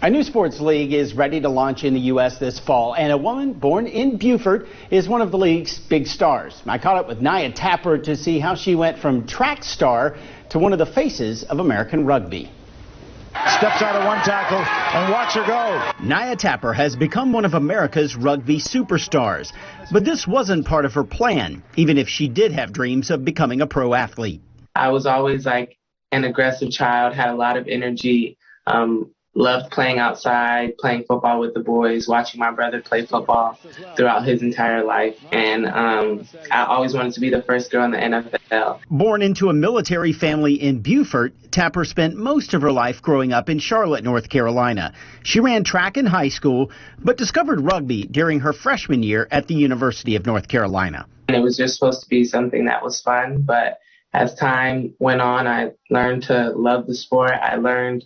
A new sports league is ready to launch in the U.S. this fall, and a woman born in Beaufort is one of the league's big stars. I caught up with Naya Tapper to see how she went from track star to one of the faces of American rugby. Steps out of one tackle and watch her go. Naya Tapper has become one of America's rugby superstars, but this wasn't part of her plan, even if she did have dreams of becoming a pro athlete. I was always like an aggressive child, had a lot of energy, loved playing outside, playing football with the boys, watching my brother play football throughout his entire life. And I always wanted to be the first girl in the NFL. Born into a military family in Beaufort, Tapper spent most of her life growing up in Charlotte, North Carolina. She ran track in high school, but discovered rugby during her freshman year at the University of North Carolina. And it was just supposed to be something that was fun, but as time went on, I learned to love the sport. I learned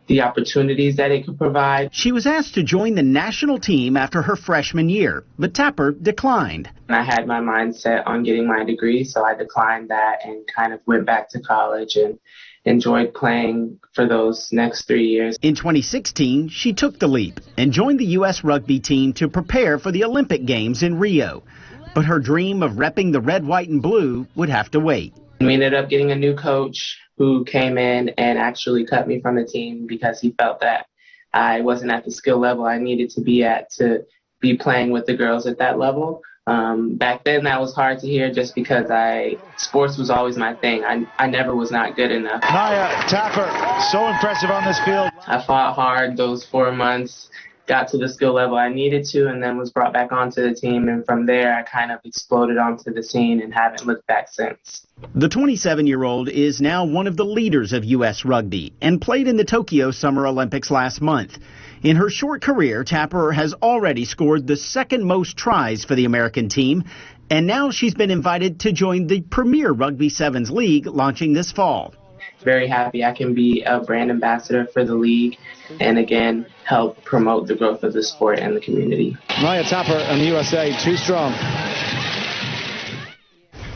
the opportunities that it could provide. She was asked to join the national team after her freshman year, but Tapper declined. And I had my mind set on getting my degree, so I declined that and kind of went back to college and enjoyed playing for those next 3 years. In 2016, she took the leap and joined the U.S. rugby team to prepare for the Olympic Games in Rio. But her dream of repping the red, white, and blue would have to wait. We ended up getting a new coach who came in and actually cut me from the team because he felt that I wasn't at the skill level I needed to be at to be playing with the girls at that level. Back then that was hard to hear just because sports was always my thing. I never was not good enough. Naya Tapper, so impressive on this field. I fought hard those 4 months, got to the skill level I needed to, and then was brought back onto the team. And from there, I kind of exploded onto the scene and haven't looked back since. The 27-year-old is now one of the leaders of U.S. rugby and played in the Tokyo Summer Olympics last month. In her short career, Tapper has already scored the second most tries for the American team, and now she's been invited to join the Premier Rugby Sevens League launching this fall. Very happy I can be a brand ambassador for the league and again help promote the growth of the sport and the community. Naya Tapper and the USA, too strong.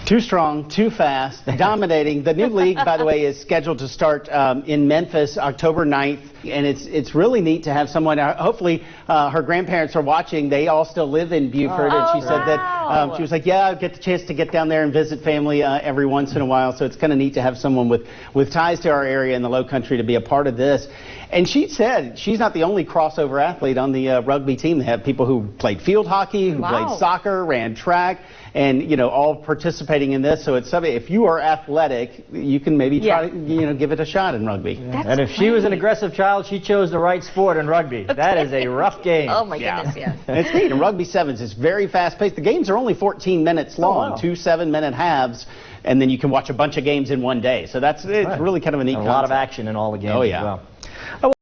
Too strong, too fast, dominating. The new league, by the way, is scheduled to start in Memphis October 9th, and it's really neat to have someone. Hopefully, her grandparents are watching. They all still live in Beaufort, and she said that she was like, "Yeah, I get the chance to get down there and visit family every once in a while." So it's kind of neat to have someone with ties to our area in the Low Country to be a part of this. And she said she's not the only crossover athlete on the rugby team. They have people who played field hockey, who played soccer, ran track, and all participating in this. So it's something. If you are athletic, you can maybe try to give it a shot in rugby. And if she was an aggressive child, she chose the right sport in rugby. That is a rough game. Oh my goodness, yes. And it's neat. And Rugby Sevens is very fast paced. The games are only 14 minutes long, 2 7-minute halves, and then you can watch a bunch of games in one day. So it's really kind of a neat concept. A lot of action in all the games. Oh yeah. As well.